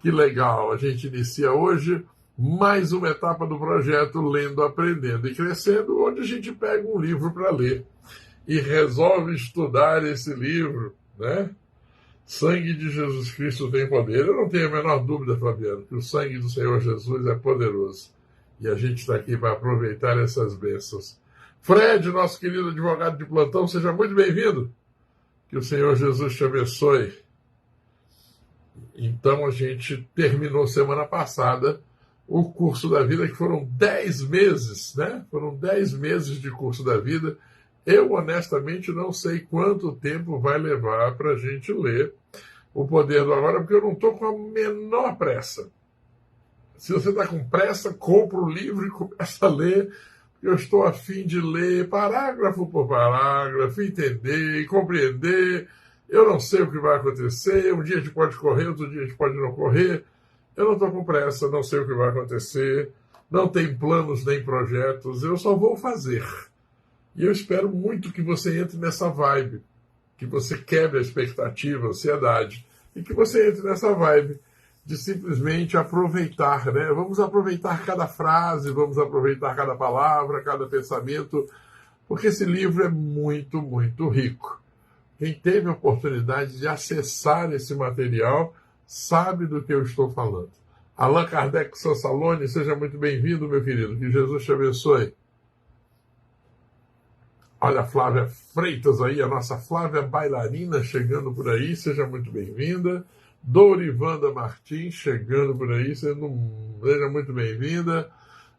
Que legal! A gente inicia hoje mais uma etapa do projeto Lendo, Aprendendo e Crescendo, onde a gente pega um livro para ler e resolve estudar esse livro, né? Sangue de Jesus Cristo tem poder. Eu não tenho a menor dúvida, Fabiano, que o sangue do Senhor Jesus é poderoso. E a gente está aqui para aproveitar essas bênçãos. Fred, nosso querido advogado de plantão, seja muito bem-vindo. Que o Senhor Jesus te abençoe. Então, a gente terminou semana passada o curso da vida, que foram 10 meses, né? Foram 10 meses de curso da vida. Eu, honestamente, não sei quanto tempo vai levar para a gente ler O Poder do Agora, porque eu não estou com a menor pressa. Se você está com pressa, compra o livro e começa a ler. Eu estou a fim de ler parágrafo por parágrafo, entender e compreender. Eu não sei o que vai acontecer. Um dia a gente pode correr, outro dia a gente pode não correr. Eu não estou com pressa, não sei o que vai acontecer. Não tem planos nem projetos. Eu só vou fazer. E eu espero muito que você entre nessa vibe, que você quebre a expectativa, a ansiedade, e que você entre nessa vibe de simplesmente aproveitar, né? Vamos aproveitar cada frase, vamos aproveitar cada palavra, cada pensamento, porque esse livro é muito, muito rico. Quem teve a oportunidade de acessar esse material sabe do que eu estou falando. Allan Kardec Sansaloni, seja muito bem-vindo, meu querido. Que Jesus te abençoe. Olha a Flávia Freitas aí, a nossa Flávia bailarina chegando por aí, seja muito bem-vinda. Dorivanda Martins chegando por aí, seja muito bem-vinda.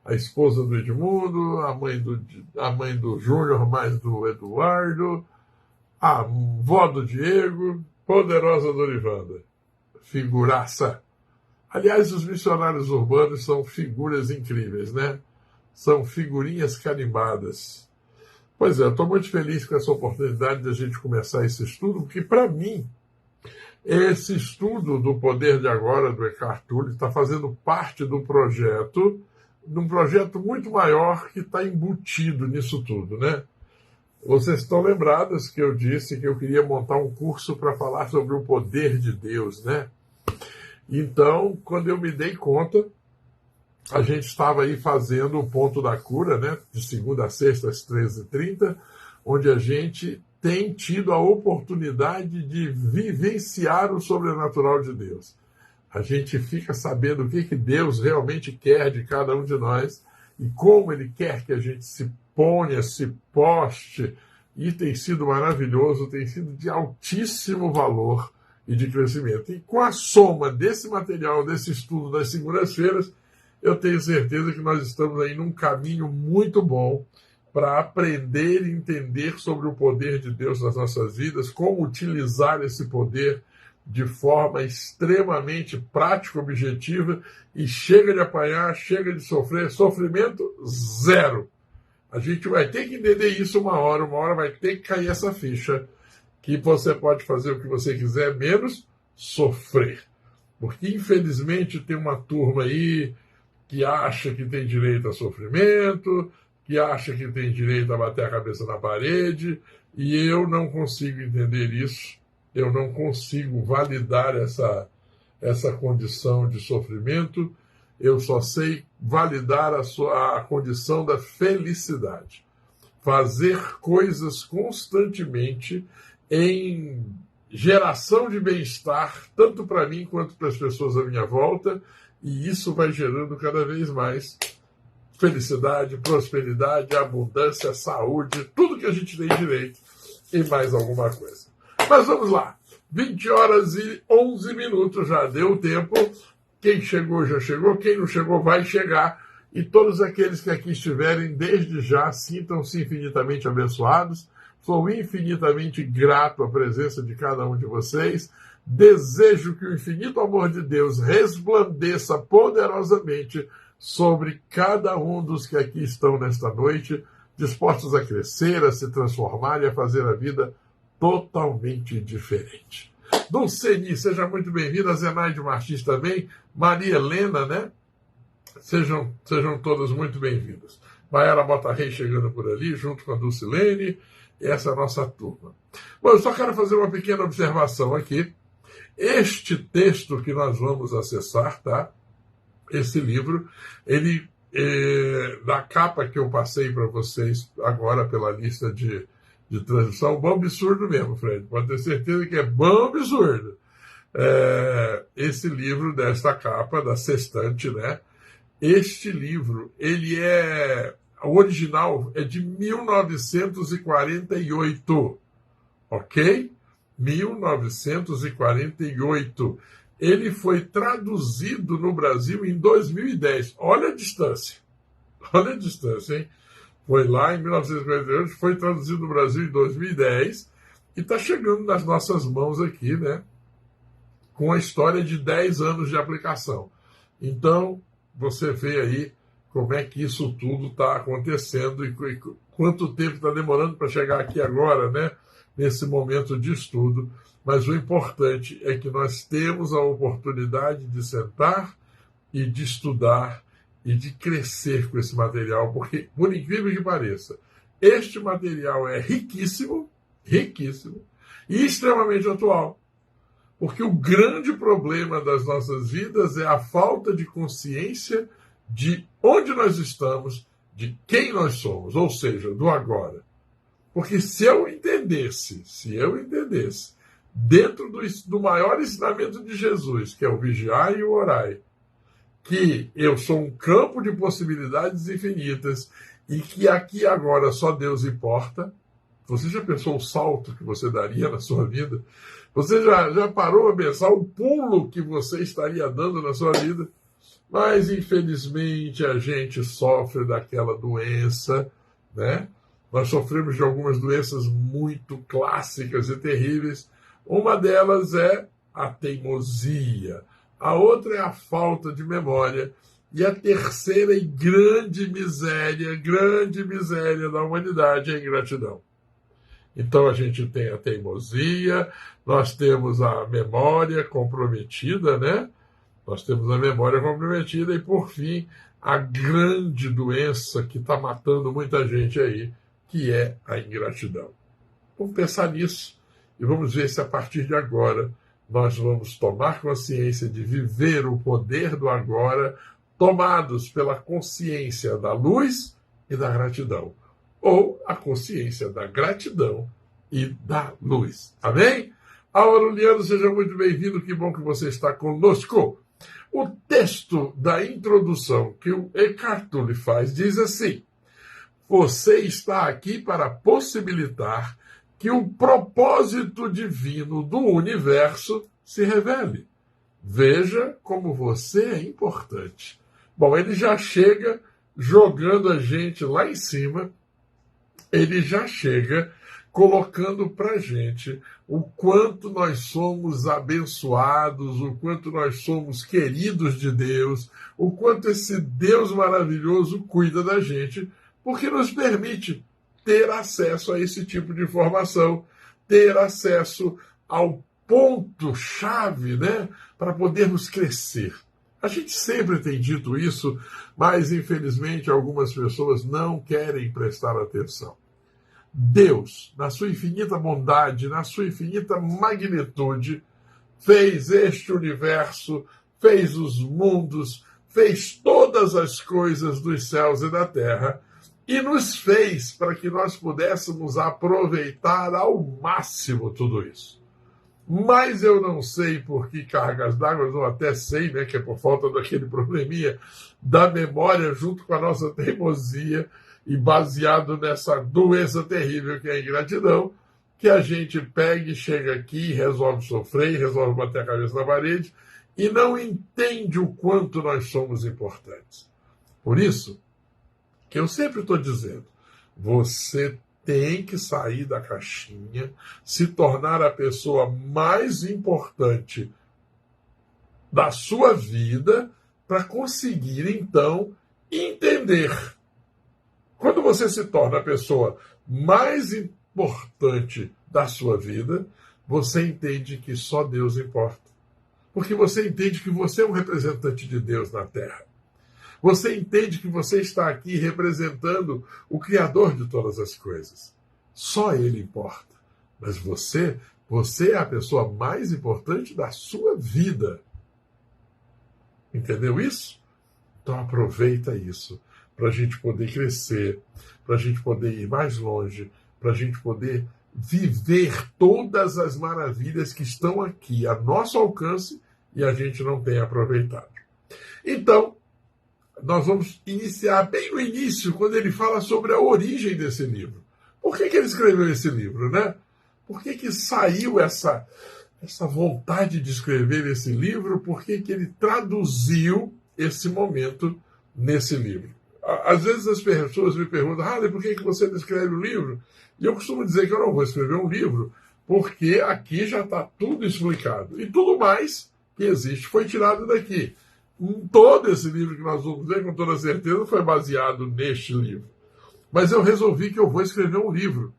A esposa do Edmundo, a mãe do Júnior, mais do Eduardo, a vó do Diego, poderosa Dorivanda, figuraça. Aliás, os missionários urbanos são figuras incríveis, né? São figurinhas carimbadas. Pois é, eu estou muito feliz com essa oportunidade de a gente começar esse estudo, porque, para mim, esse estudo do Poder de Agora, do Eckhart Tolle, está fazendo parte do projeto, de um projeto muito maior que está embutido nisso tudo, né? Vocês estão lembrados que eu disse que eu queria montar um curso para falar sobre o poder de Deus, né? Então, quando eu me dei conta, a gente estava aí fazendo o Ponto da Cura, né? De segunda a sexta, às 13h30, onde a gente tem tido a oportunidade de vivenciar o sobrenatural de Deus. A gente fica sabendo o que Deus realmente quer de cada um de nós e como Ele quer que a gente se ponha, se poste, e tem sido maravilhoso, tem sido de altíssimo valor e de crescimento. E com a soma desse material, desse estudo das segundas-feiras, eu tenho certeza que nós estamos aí num caminho muito bom para aprender e entender sobre o poder de Deus nas nossas vidas, como utilizar esse poder de forma extremamente prática, objetiva, e chega de apanhar, chega de sofrer, sofrimento zero. A gente vai ter que entender isso uma hora vai ter que cair essa ficha, que você pode fazer o que você quiser, menos sofrer. Porque, infelizmente, tem uma turma aí que acha que tem direito a sofrimento, que acha que tem direito a bater a cabeça na parede, e eu não consigo entender isso, eu não consigo validar essa condição de sofrimento, eu só sei validar a condição da felicidade. Fazer coisas constantemente em geração de bem-estar, tanto para mim quanto para as pessoas à minha volta, e isso vai gerando cada vez mais felicidade, prosperidade, abundância, saúde, tudo que a gente tem direito e mais alguma coisa. Mas vamos lá, 20h11 já deu o tempo. Quem chegou já chegou, quem não chegou vai chegar. E todos aqueles que aqui estiverem, desde já, sintam-se infinitamente abençoados. Sou infinitamente grato à presença de cada um de vocês. Desejo que o infinito amor de Deus resplandeça poderosamente sobre cada um dos que aqui estão nesta noite, dispostos a crescer, a se transformar e a fazer a vida totalmente diferente. Dulceni, seja muito bem-vinda. Zenaide Martins também. Maria Helena, né? Sejam todas muito bem-vindas. Maiara Bota Rei chegando por ali, junto com a Dulcilene. Essa é a nossa turma. Bom, eu só quero fazer uma pequena observação aqui. Este texto que nós vamos acessar, tá? Esse livro, ele, na capa que eu passei para vocês agora pela lista de transmissão, bom absurdo mesmo, Fred, pode ter certeza que é bom absurdo. Esse livro desta capa, da Sextante, né? Este livro, o original é de 1948, ok? 1948. Ele foi traduzido no Brasil em 2010. Olha a distância, hein? Foi lá em 1948, foi traduzido no Brasil em 2010 e está chegando nas nossas mãos aqui, né? Com a história de 10 anos de aplicação. Então, você vê aí como é que isso tudo está acontecendo e quanto tempo está demorando para chegar aqui agora, né? Nesse momento de estudo. Mas o importante é que nós temos a oportunidade de sentar e de estudar e de crescer com esse material, porque, por incrível que pareça, este material é riquíssimo, riquíssimo e extremamente atual. Porque o grande problema das nossas vidas é a falta de consciência de onde nós estamos, de quem nós somos, ou seja, do agora. Porque se eu entendesse, dentro do maior ensinamento de Jesus, que é o vigiai e o orai, que eu sou um campo de possibilidades infinitas e que aqui agora só Deus importa, você já pensou o salto que você daria na sua vida? Você já parou a pensar o pulo que você estaria dando na sua vida? Mas, infelizmente, a gente sofre daquela doença, né? Nós sofremos de algumas doenças muito clássicas e terríveis. Uma delas é a teimosia. A outra é a falta de memória. E a terceira e grande miséria da humanidade é a ingratidão. Então a gente tem a teimosia, nós temos a memória comprometida, né? Nós temos a memória comprometida e, por fim, a grande doença que está matando muita gente aí, que é a ingratidão. Vamos pensar nisso e vamos ver se a partir de agora nós vamos tomar consciência de viver o poder do agora, tomados pela consciência da luz e da gratidão, ou a consciência da gratidão e da luz. Amém? Aureliano, seja muito bem-vindo, que bom que você está conosco. O texto da introdução que o Eckhart Tolle faz diz assim: você está aqui para possibilitar que o propósito divino do universo se revele. Veja como você é importante. Bom, ele já chega jogando a gente lá em cima, ele já chega colocando para a gente o quanto nós somos abençoados, o quanto nós somos queridos de Deus, o quanto esse Deus maravilhoso cuida da gente, porque nos permite ter acesso a esse tipo de informação, ter acesso ao ponto-chave, né, para podermos crescer. A gente sempre tem dito isso, mas infelizmente algumas pessoas não querem prestar atenção. Deus, na sua infinita bondade, na sua infinita magnitude, fez este universo, fez os mundos, fez todas as coisas dos céus e da terra, e nos fez para que nós pudéssemos aproveitar ao máximo tudo isso. Mas eu não sei por que cargas d'água, ou até sei, né, que é por falta daquele probleminha da memória junto com a nossa teimosia e baseado nessa doença terrível que é a ingratidão, que a gente pega e chega aqui, resolve sofrer, resolve bater a cabeça na parede e não entende o quanto nós somos importantes. Por isso que eu sempre estou dizendo, você tem que sair da caixinha, se tornar a pessoa mais importante da sua vida para conseguir, então, entender. Quando você se torna a pessoa mais importante da sua vida, você entende que só Deus importa. Porque você entende que você é um representante de Deus na Terra. Você entende que você está aqui representando o Criador de todas as coisas. Só Ele importa. Mas você Você é a pessoa mais importante da sua vida. Entendeu isso? Então aproveita isso para a gente poder crescer, para a gente poder ir mais longe, para a gente poder viver todas as maravilhas que estão aqui a nosso alcance e a gente não tem aproveitado. Então, nós vamos iniciar bem no início, quando ele fala sobre a origem desse livro. Por que ele escreveu esse livro, né? Por que saiu essa vontade de escrever esse livro? Por que ele traduziu esse momento nesse livro? Às vezes as pessoas me perguntam, por que você não escreve um livro? E eu costumo dizer que eu não vou escrever um livro, porque aqui já está tudo explicado. E tudo mais que existe foi tirado daqui. Todo esse livro que nós vamos ver, com toda certeza, foi baseado neste livro. Mas eu resolvi que eu vou escrever um livro.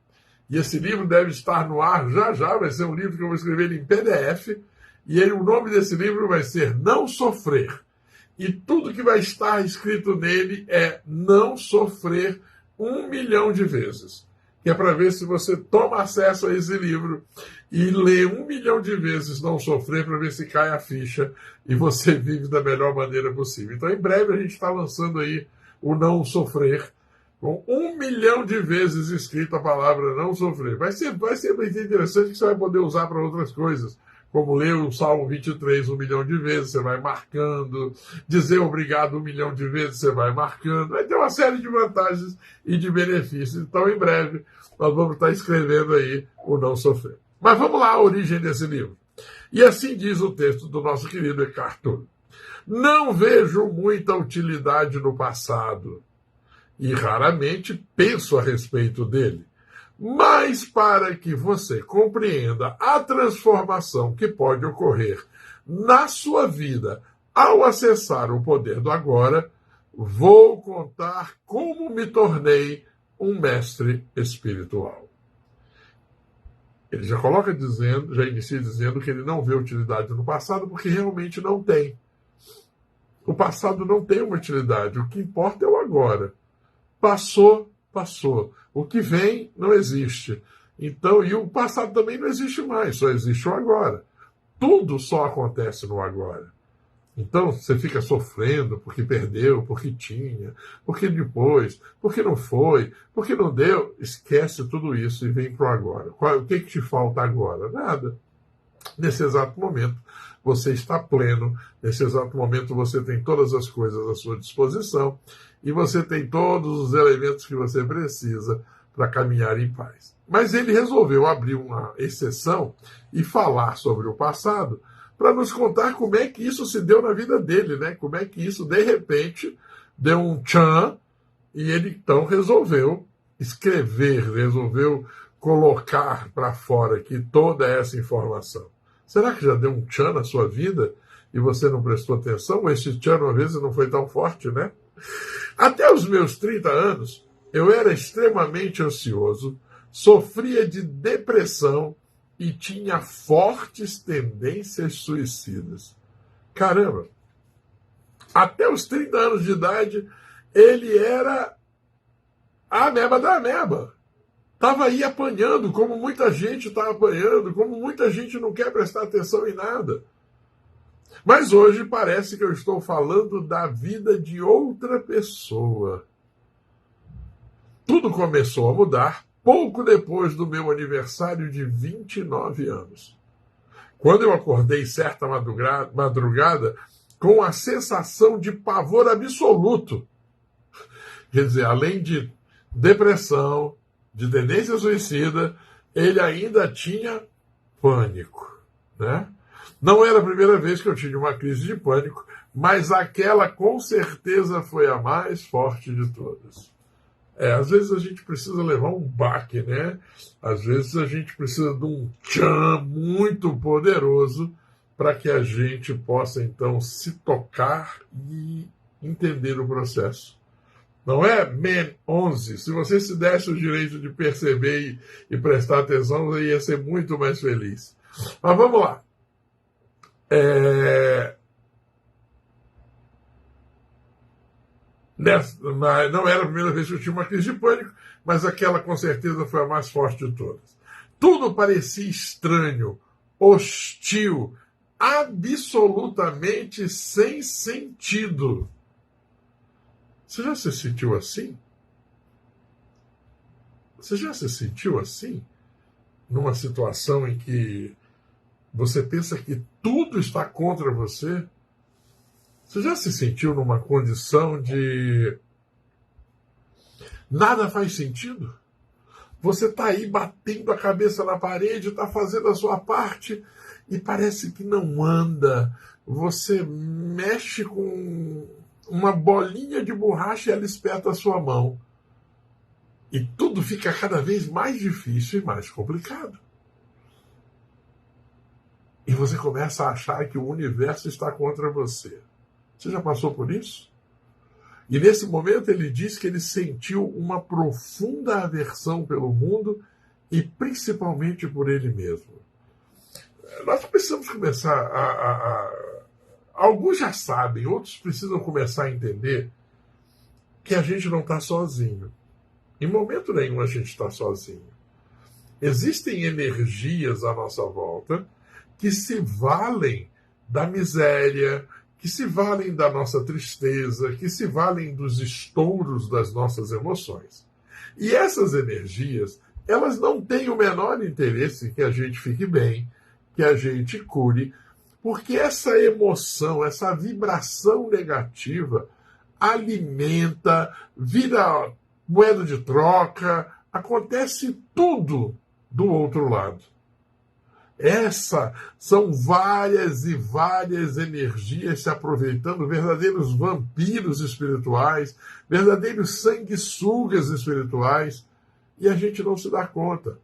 E esse livro deve estar no ar já, vai ser um livro que eu vou escrever em PDF, e o nome desse livro vai ser Não Sofrer. E tudo que vai estar escrito nele é não sofrer 1 milhão de vezes. Que é para ver se você toma acesso a esse livro e lê 1 milhão de vezes Não Sofrer, para ver se cai a ficha e você vive da melhor maneira possível. Então, em breve, a gente está lançando aí o Não Sofrer, com 1 milhão de vezes escrito a palavra não sofrer. Vai ser muito interessante, que você vai poder usar para outras coisas, como ler o Salmo 23 1 milhão de vezes, você vai marcando, dizer obrigado 1 milhão de vezes, você vai marcando, vai ter uma série de vantagens e de benefícios. Então, em breve, nós vamos estar escrevendo aí o Não Sofrer. Mas vamos lá, a origem desse livro. E assim diz o texto do nosso querido Eckhart Tolle. Não vejo muita utilidade no passado, e raramente penso a respeito dele. Mas para que você compreenda a transformação que pode ocorrer na sua vida ao acessar o poder do agora, vou contar como me tornei um mestre espiritual. Ele já inicia dizendo que ele não vê utilidade no passado, porque realmente não tem. O passado não tem uma utilidade, o que importa é o agora. Passou, passou. O que vem não existe. Então, e o passado também não existe mais, só existe o agora. Tudo só acontece no agora. Então, você fica sofrendo porque perdeu, porque tinha, porque depois, porque não foi, porque não deu. Esquece tudo isso e vem para o agora. O que te falta agora? Nada. Nesse exato momento, você está pleno. Nesse exato momento, você tem todas as coisas à sua disposição e você tem todos os elementos que você precisa para caminhar em paz. Mas ele resolveu abrir uma exceção e falar sobre o passado para nos contar como é que isso se deu na vida dele, né? Como é que isso, de repente, deu um tchan e ele, então, resolveu escrever, resolveu colocar para fora aqui toda essa informação. Será que já deu um tchan na sua vida e você não prestou atenção? Ou esse tchan, às vezes, não foi tão forte, né? Até os meus 30 anos, eu era extremamente ansioso, sofria de depressão e tinha fortes tendências suicidas. Caramba! Até os 30 anos de idade, ele era a ameba da ameba. Estava aí apanhando, como muita gente está apanhando, como muita gente não quer prestar atenção em nada. Mas hoje parece que eu estou falando da vida de outra pessoa. Tudo começou a mudar pouco depois do meu aniversário de 29 anos. Quando eu acordei certa madrugada com a sensação de pavor absoluto. Quer dizer, além de depressão, de tendência suicida, ele ainda tinha pânico, né? Não era a primeira vez que eu tive uma crise de pânico, mas aquela com certeza foi a mais forte de todas. Às vezes a gente precisa levar um baque, né? Às vezes a gente precisa de um tchan muito poderoso para que a gente possa, então, se tocar e entender o processo. Não é Men 11. Se você se desse o direito de perceber e prestar atenção, você ia ser muito mais feliz. Mas vamos lá. Não era a primeira vez que eu tive uma crise de pânico, mas aquela com certeza foi a mais forte de todas. Tudo parecia estranho, hostil, absolutamente sem sentido. Você já se sentiu assim? Você já se sentiu assim? Numa situação em que você pensa que tudo está contra você? Você já se sentiu numa condição de nada faz sentido? Você está aí batendo a cabeça na parede, está fazendo a sua parte e parece que não anda. Você mexe com uma bolinha de borracha e ela espeta a sua mão. E tudo fica cada vez mais difícil e mais complicado. E você começa a achar que o universo está contra você. Você já passou por isso? E nesse momento ele diz que ele sentiu uma profunda aversão pelo mundo e principalmente por ele mesmo. Nós precisamos começar alguns já sabem, outros precisam começar a entender que a gente não está sozinho. Em momento nenhum a gente está sozinho. Existem energias à nossa volta que se valem da miséria, que se valem da nossa tristeza, que se valem dos estouros das nossas emoções. E essas energias, elas não têm o menor interesse que a gente fique bem, que a gente cure, porque essa emoção, essa vibração negativa alimenta, vira moeda de troca, acontece tudo do outro lado. São várias e várias energias se aproveitando, verdadeiros vampiros espirituais, verdadeiros sanguessugas espirituais, e a gente não se dá conta.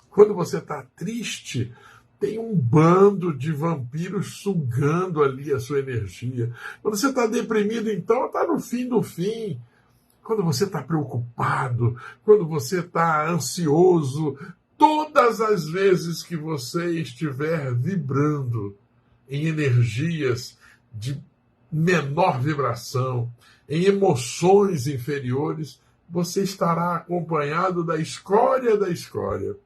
Quando você está triste, tem um bando de vampiros sugando ali a sua energia. Quando você está deprimido, então, está no fim do fim. Quando você está preocupado, quando você está ansioso, todas as vezes que você estiver vibrando em energias de menor vibração, em emoções inferiores, você estará acompanhado da escória da escória.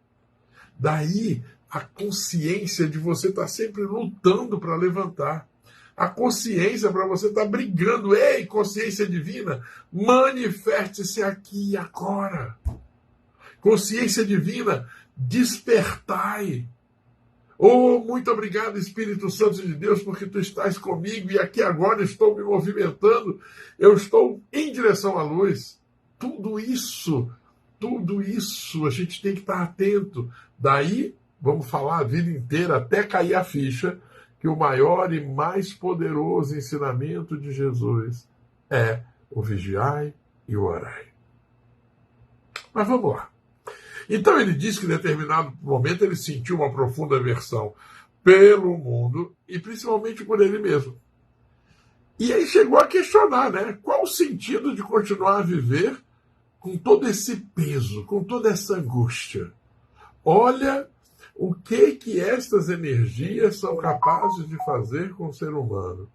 Daí a consciência de você estar sempre lutando para levantar. A consciência para você estar brigando. Ei, consciência divina, manifeste-se aqui e agora. Consciência divina, despertai. Oh, muito obrigado, Espírito Santo de Deus, porque tu estás comigo e aqui agora estou me movimentando. Eu estou em direção à luz. Tudo isso, a gente tem que estar atento. Daí, vamos falar a vida inteira, até cair a ficha, que o maior e mais poderoso ensinamento de Jesus é o vigiai e o orai. Mas vamos lá. Então ele diz que em determinado momento ele sentiu uma profunda aversão pelo mundo e principalmente por ele mesmo. E aí chegou a questionar, né? Qual o sentido de continuar a viver com todo esse peso, com toda essa angústia? Olha o que estas energias são capazes de fazer com o ser humano.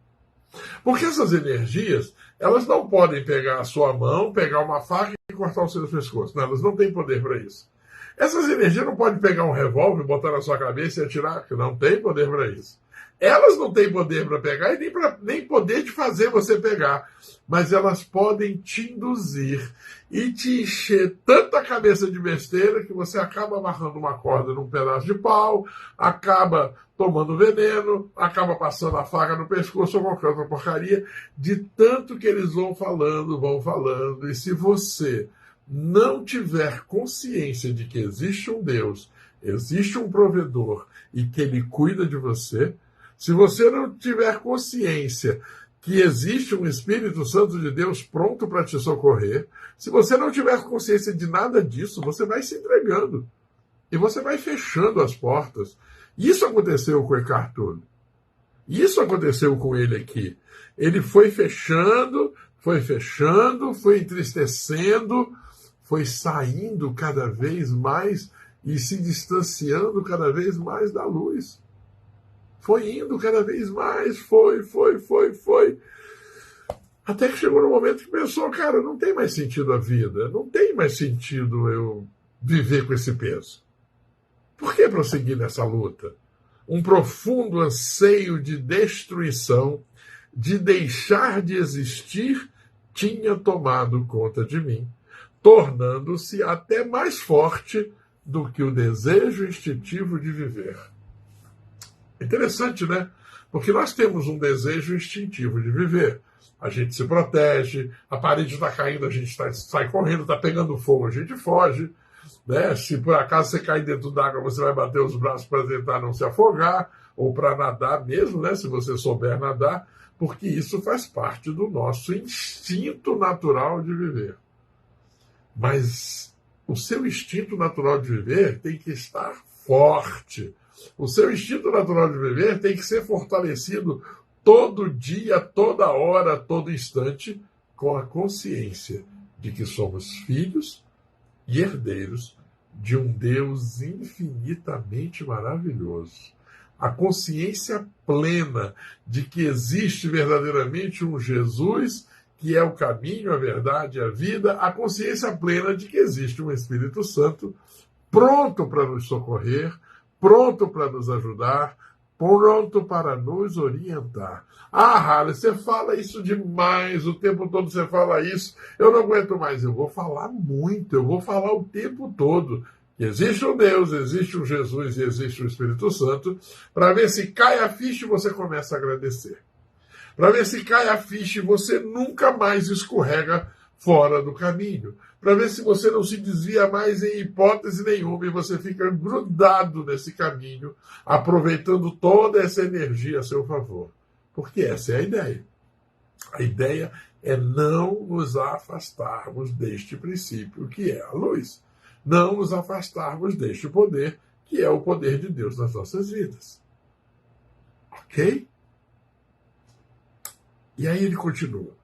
Porque essas energias, elas não podem pegar a sua mão, pegar uma faca e cortar o seu pescoço. Não, elas não têm poder para isso. Essas energias não podem pegar um revólver, botar na sua cabeça e atirar, porque não tem poder para isso. Elas não têm poder para pegar e nem poder de fazer você pegar. Mas elas podem te induzir e te encher tanta cabeça de besteira que você acaba amarrando uma corda num pedaço de pau, acaba tomando veneno, acaba passando a faca no pescoço ou qualquer outra porcaria, de tanto que eles vão falando. E se você não tiver consciência de que existe um Deus, existe um provedor e que ele cuida de você, se você não tiver consciência que existe um Espírito Santo de Deus pronto para te socorrer, se você não tiver consciência de nada disso, você vai se entregando. E você vai fechando as portas. Isso aconteceu com o Eckhart Tolle. Isso aconteceu com ele aqui. Ele foi fechando, foi entristecendo, foi saindo cada vez mais e se distanciando cada vez mais da luz. Foi indo cada vez mais, foi. Até que chegou no momento que pensou, cara, não tem mais sentido a vida, não tem mais sentido eu viver com esse peso. Por que prosseguir nessa luta? Um profundo anseio de destruição, de deixar de existir, tinha tomado conta de mim, tornando-se até mais forte do que o desejo instintivo de viver. Interessante, né? Porque nós temos um desejo instintivo de viver. A gente se protege, a parede está caindo, a gente sai correndo, está pegando fogo, a gente foge. Né? Se por acaso você cair dentro d'água, você vai bater os braços para tentar não se afogar, ou para nadar mesmo, né? Se você souber nadar, porque isso faz parte do nosso instinto natural de viver. Mas o seu instinto natural de viver tem que estar forte. O seu instinto natural de viver tem que ser fortalecido todo dia, toda hora, todo instante, com a consciência de que somos filhos e herdeiros de um Deus infinitamente maravilhoso. A consciência plena de que existe verdadeiramente um Jesus que é o caminho, a verdade e a vida, a consciência plena de que existe um Espírito Santo pronto para nos socorrer, pronto para nos ajudar, pronto para nos orientar. Ah, Harley, você fala isso demais, o tempo todo você fala isso, eu não aguento mais. Eu vou falar muito, eu vou falar o tempo todo. Existe um Deus, existe um Jesus e existe um Espírito Santo, para ver se cai a ficha e você começa a agradecer. Para ver se cai a ficha e você nunca mais escorrega fora do caminho. Para ver se você não se desvia mais em hipótese nenhuma e você fica grudado nesse caminho, aproveitando toda essa energia a seu favor. Porque essa é a ideia. A ideia é não nos afastarmos deste princípio, que é a luz. Não nos afastarmos deste poder, que é o poder de Deus nas nossas vidas. Ok? E aí ele continua.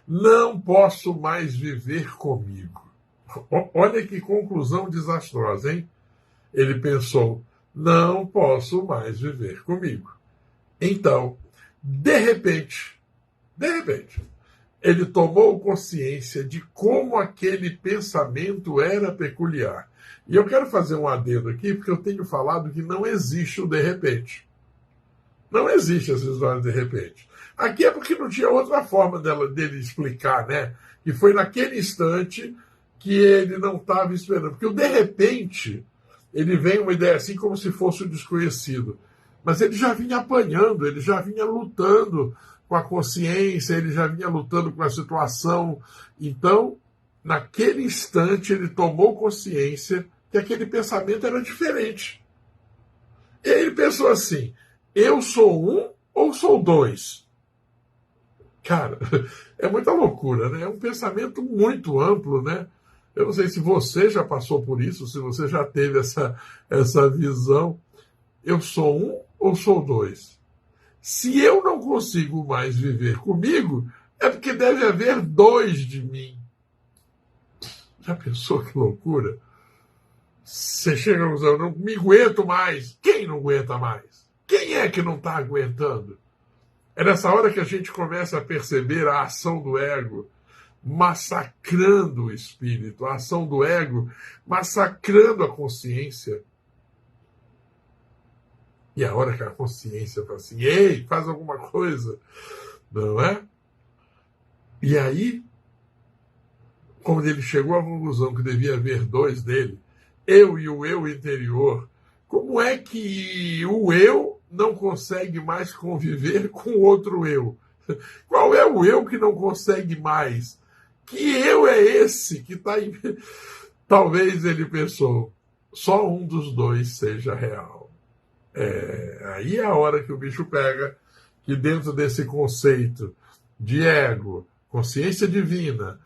Não posso mais viver comigo. Olha que conclusão desastrosa, hein? Ele pensou, não posso mais viver comigo. Então, de repente, ele tomou consciência de como aquele pensamento era peculiar. E eu quero fazer um adendo aqui, porque eu tenho falado que não existe o de repente. Não existe essa história de repente. Aqui é porque não tinha outra forma dele explicar, né? Que foi naquele instante que ele não estava esperando. Porque o de repente, ele vem uma ideia assim como se fosse o desconhecido. Mas ele já vinha apanhando, ele já vinha lutando com a consciência, ele já vinha lutando com a situação. Então, naquele instante, ele tomou consciência que aquele pensamento era diferente. E aí ele pensou assim, eu sou um ou sou dois? Cara, é muita loucura, né? É um pensamento muito amplo, né? Eu não sei se você já passou por isso, se você já teve essa visão. Eu sou um ou sou dois? Se eu não consigo mais viver comigo, é porque deve haver dois de mim. Já pensou que loucura? Você chega a dizer, eu não me aguento mais. Quem não aguenta mais? Quem é que não está aguentando? É nessa hora que a gente começa a perceber a ação do ego massacrando o espírito, a ação do ego massacrando a consciência. E a hora que a consciência fala assim, ei, faz alguma coisa, não é? E aí, quando ele chegou à conclusão que devia haver dois dele, eu e o eu interior, como é que o eu não consegue mais conviver com outro eu? Qual é o eu que não consegue mais? Que eu é esse que está em... Talvez ele pensou, só um dos dois seja real. Aí é a hora que o bicho pega, que dentro desse conceito de ego, consciência divina,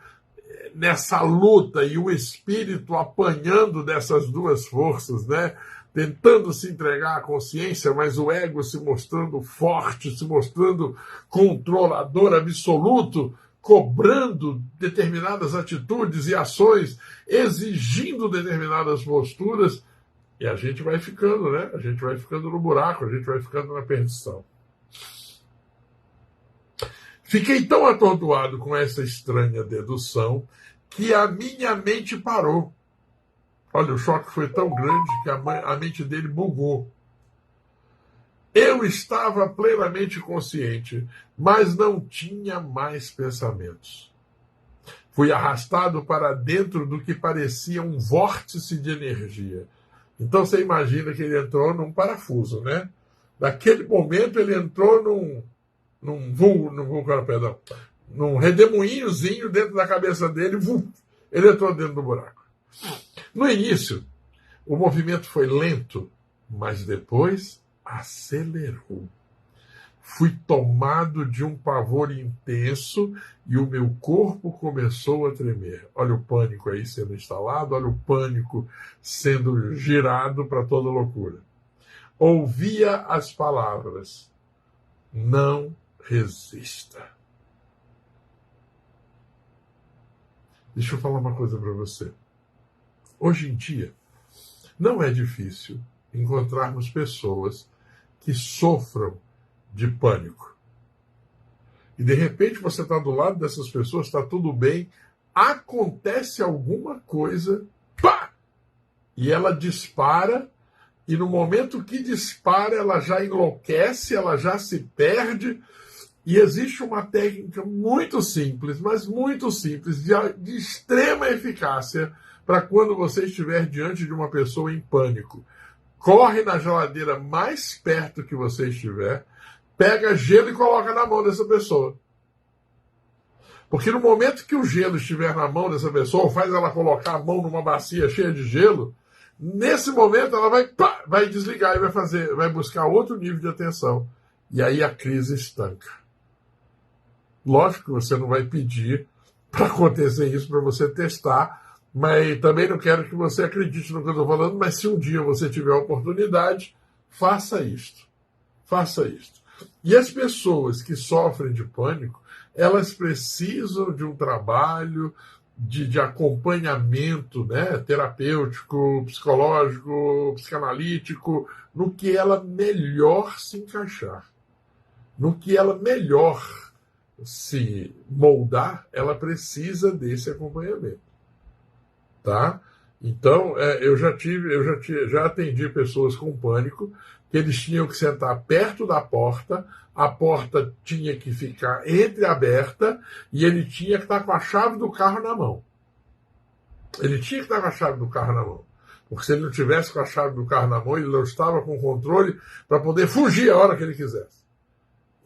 nessa luta e o espírito apanhando dessas duas forças, né? Tentando se entregar à consciência, mas o ego se mostrando forte, se mostrando controlador absoluto, cobrando determinadas atitudes e ações, exigindo determinadas posturas, e a gente vai ficando, né? A gente vai ficando no buraco, a gente vai ficando na perdição. Fiquei tão atordoado com essa estranha dedução que a minha mente parou. Olha, o choque foi tão grande que a mente dele bugou. Eu estava plenamente consciente, mas não tinha mais pensamentos. Fui arrastado para dentro do que parecia um vórtice de energia. Então você imagina que ele entrou num parafuso, né? Naquele momento ele entrou num redemoinhozinho dentro da cabeça dele, ele entrou dentro do buraco. No início, o movimento foi lento, mas depois acelerou. Fui tomado de um pavor intenso e o meu corpo começou a tremer. Olha o pânico aí sendo instalado, olha o pânico sendo girado para toda loucura. Ouvia as palavras: não resista. Deixa eu falar uma coisa para você. Hoje em dia, não é difícil encontrarmos pessoas que sofram de pânico. E de repente você está do lado dessas pessoas, está tudo bem, acontece alguma coisa, pá! E ela dispara, e no momento que dispara, ela já enlouquece, ela já se perde. E existe uma técnica muito simples, mas muito simples, de extrema eficácia, para quando você estiver diante de uma pessoa em pânico. Corre na geladeira mais perto que você estiver, pega gelo e coloca na mão dessa pessoa. Porque no momento que o gelo estiver na mão dessa pessoa, ou faz ela colocar a mão numa bacia cheia de gelo, nesse momento ela vai desligar e vai buscar outro nível de atenção. E aí a crise estanca. Lógico que você não vai pedir para acontecer isso, para você testar, mas também não quero que você acredite no que eu estou falando, mas se um dia você tiver a oportunidade, faça isto. Faça isto. E as pessoas que sofrem de pânico, elas precisam de um trabalho de acompanhamento, né, terapêutico, psicológico, psicanalítico, no que ela melhor se encaixar. No que ela melhor se moldar, ela precisa desse acompanhamento. Tá? Então, eu já atendi pessoas com pânico, que eles tinham que sentar perto da porta, a porta tinha que ficar entreaberta e ele tinha que estar com a chave do carro na mão. Ele tinha que estar com a chave do carro na mão. Porque se ele não tivesse com a chave do carro na mão, ele não estava com o controle para poder fugir a hora que ele quisesse.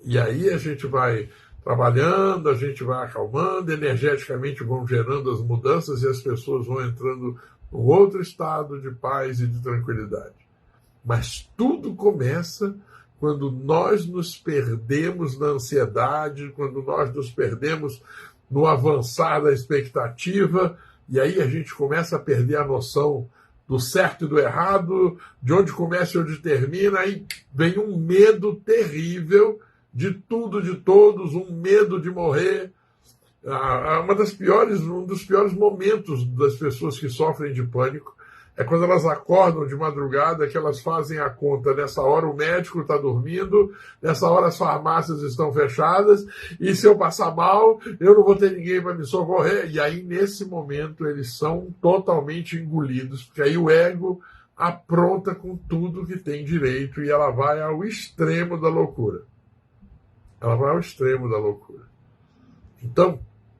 E aí a gente vai trabalhando, a gente vai acalmando, energeticamente vão gerando as mudanças e as pessoas vão entrando num outro estado de paz e de tranquilidade. Mas tudo começa quando nós nos perdemos na ansiedade, quando nós nos perdemos no avançar da expectativa, e aí a gente começa a perder a noção do certo e do errado, de onde começa e onde termina, aí vem um medo terrível de tudo, de todos, um medo de morrer. Um dos piores momentos das pessoas que sofrem de pânico é quando elas acordam de madrugada, que elas fazem a conta. Nessa hora o médico está dormindo, nessa hora as farmácias estão fechadas, e se eu passar mal, eu não vou ter ninguém para me socorrer. E aí, nesse momento, eles são totalmente engolidos, porque aí o ego apronta com tudo que tem direito e ela vai ao extremo da loucura. Ela vai ao extremo da loucura. Então,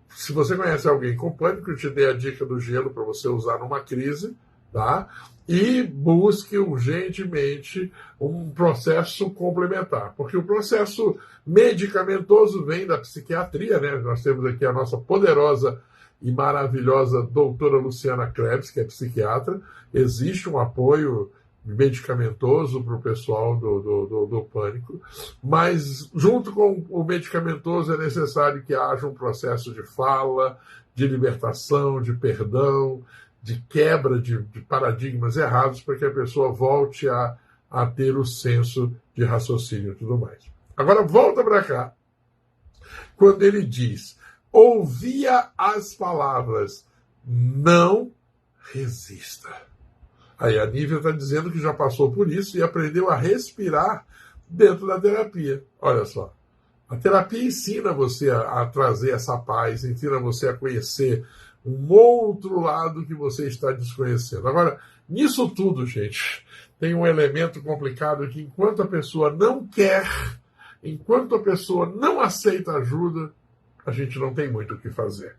se você conhece alguém com pânico, eu te dei a dica do gelo para você usar numa crise, tá? E busque urgentemente um processo complementar, porque o processo medicamentoso vem da psiquiatria, né? Nós temos aqui a nossa poderosa e maravilhosa doutora Luciana Krebs, que é psiquiatra. Existe um apoio medicamentoso para o pessoal do pânico, mas junto com o medicamentoso é necessário que haja um processo de fala, de libertação, de perdão, de quebra de paradigmas errados, para que a pessoa volte a ter o senso de raciocínio e tudo mais. Agora volta para cá, quando ele diz: ouvia as palavras, não resista. Aí a Nívia está dizendo que já passou por isso e aprendeu a respirar dentro da terapia. Olha só, a terapia ensina você a trazer essa paz, ensina você a conhecer um outro lado que você está desconhecendo. Agora, nisso tudo, gente, tem um elemento complicado que enquanto a pessoa não quer, enquanto a pessoa não aceita ajuda, a gente não tem muito o que fazer.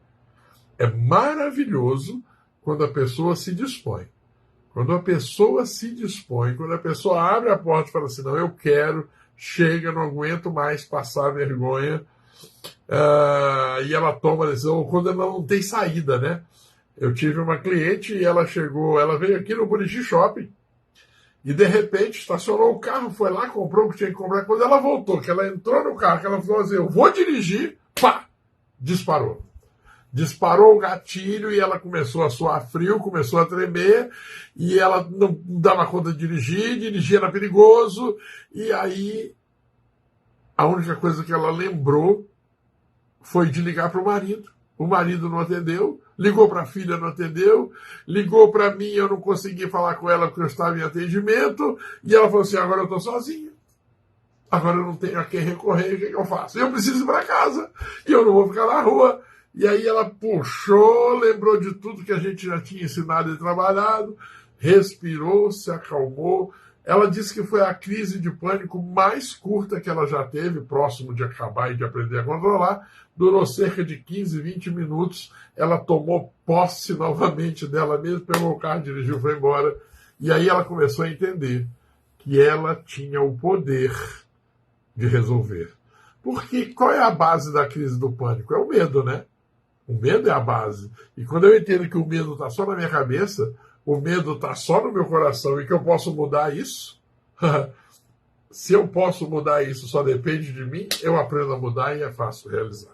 É maravilhoso quando a pessoa se dispõe. Quando a pessoa se dispõe, quando a pessoa abre a porta e fala assim, não, eu quero, chega, não aguento mais passar vergonha, e ela toma a decisão, ou quando ela não tem saída, né? Eu tive uma cliente e ela chegou, ela veio aqui no Burichi Shopping, e de repente estacionou o carro, foi lá, comprou o que tinha que comprar. Quando ela voltou, que ela entrou no carro, que ela falou assim, eu vou dirigir, pá, disparou. Disparou o gatilho e ela começou a suar frio, começou a tremer, e ela não dava conta de dirigir era perigoso, e aí a única coisa que ela lembrou foi de ligar para o marido. O marido não atendeu, ligou para a filha, não atendeu, ligou para mim, eu não consegui falar com ela porque eu estava em atendimento, e ela falou assim, agora eu estou sozinha. Agora eu não tenho a quem recorrer, o que eu faço? Eu preciso ir para casa, e eu não vou ficar na rua. E aí ela puxou, lembrou de tudo que a gente já tinha ensinado e trabalhado, respirou, se acalmou. Ela disse que foi a crise de pânico mais curta que ela já teve, próximo de acabar e de aprender a controlar. Durou cerca de 15, 20 minutos. Ela tomou posse novamente dela mesma, pegou o carro, dirigiu, foi embora. E aí ela começou a entender que ela tinha o poder de resolver. Porque qual é a base da crise do pânico? É o medo, né? O medo é a base. E quando eu entendo que o medo está só na minha cabeça, o medo está só no meu coração e que eu posso mudar isso, se eu posso mudar isso só depende de mim, eu aprendo a mudar e é fácil realizar.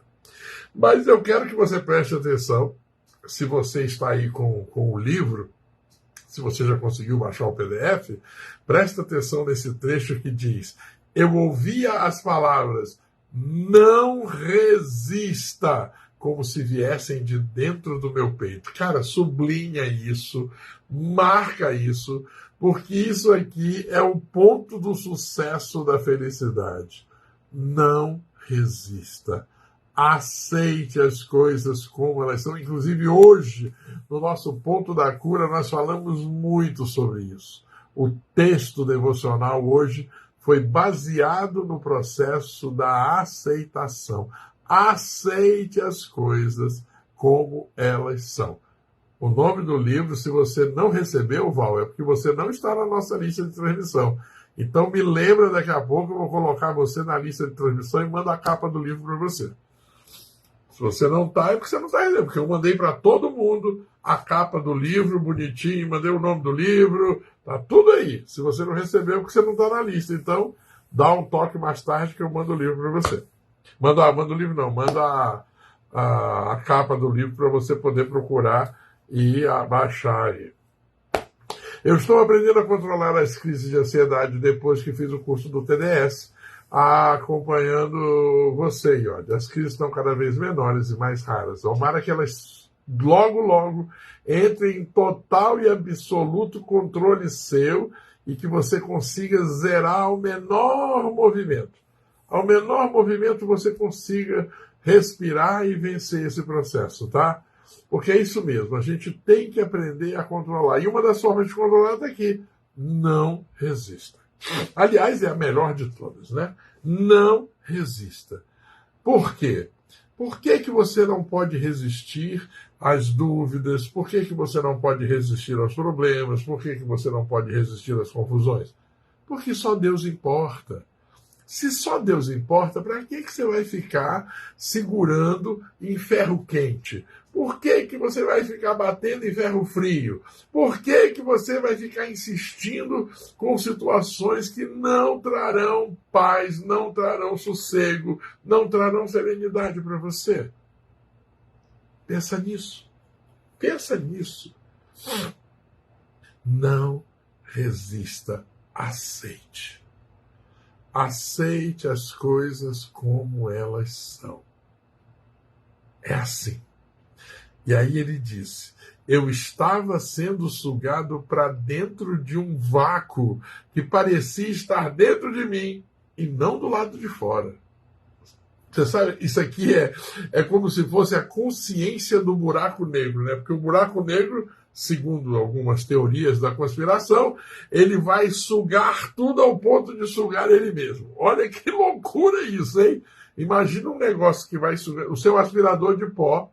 Mas eu quero que você preste atenção, se você está aí com o livro, se você já conseguiu baixar o PDF, preste atenção nesse trecho que diz, eu ouvia as palavras, não resista, como se viessem de dentro do meu peito. Cara, sublinha isso, marca isso, porque isso aqui é o ponto do sucesso da felicidade. Não resista. Aceite as coisas como elas são. Inclusive hoje, no nosso ponto da cura, nós falamos muito sobre isso. O texto devocional hoje foi baseado no processo da aceitação. Aceite as coisas como elas são. O nome do livro, se você não recebeu, Val, é porque você não está na nossa lista de transmissão. Então me lembra daqui a pouco, eu vou colocar você na lista de transmissão e mando a capa do livro para você. Se você não está, é porque você não está recebendo, porque eu mandei para todo mundo a capa do livro, bonitinho, mandei o nome do livro, tá tudo aí. Se você não recebeu, é porque você não está na lista. Então, dá um toque mais tarde que eu mando o livro para você. Manda o livro não, manda a capa do livro para você poder procurar e baixar aí. Eu estou aprendendo a controlar as crises de ansiedade depois que fiz o curso do TDS, acompanhando você, olha, as crises estão cada vez menores e mais raras. Tomara que elas logo entrem em total e absoluto controle seu e que você consiga zerar ao menor movimento. Ao menor movimento você consiga respirar e vencer esse processo, tá? Porque é isso mesmo, a gente tem que aprender a controlar. E uma das formas de controlar está aqui. Não resista. Aliás, é a melhor de todas, né? Não resista. Por quê? Por que você não pode resistir às dúvidas? Por que você não pode resistir aos problemas? Por que você não pode resistir às confusões? Porque só Deus importa. Se só Deus importa, para que você vai ficar segurando em ferro quente? Por que você vai ficar batendo em ferro frio? Por que você vai ficar insistindo com situações que não trarão paz, não trarão sossego, não trarão serenidade para você? Pensa nisso. Pensa nisso. Não resista, aceite. Aceite as coisas como elas são. É assim. E aí ele disse, eu estava sendo sugado para dentro de um vácuo que parecia estar dentro de mim e não do lado de fora. Você sabe, isso aqui é como se fosse a consciência do buraco negro, né? Porque o buraco negro, segundo algumas teorias da conspiração, ele vai sugar tudo ao ponto de sugar ele mesmo. Olha que loucura isso, hein? Imagina um negócio que vai sugar o seu aspirador de pó,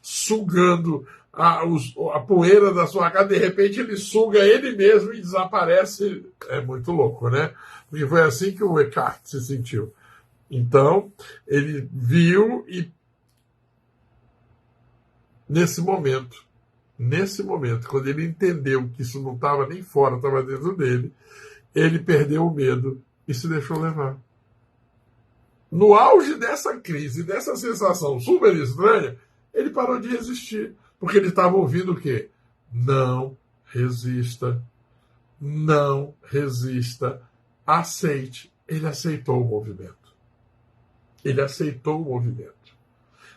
sugando a poeira da sua casa, de repente ele suga ele mesmo e desaparece. É muito louco, né? Porque foi assim que o Eckhart se sentiu. Então, ele viu e nesse momento, quando ele entendeu que isso não estava nem fora, estava dentro dele, ele perdeu o medo e se deixou levar. No auge dessa crise, dessa sensação super estranha, ele parou de resistir, porque ele estava ouvindo o quê? Não resista, não resista, aceite. Ele aceitou o movimento. Ele aceitou o movimento.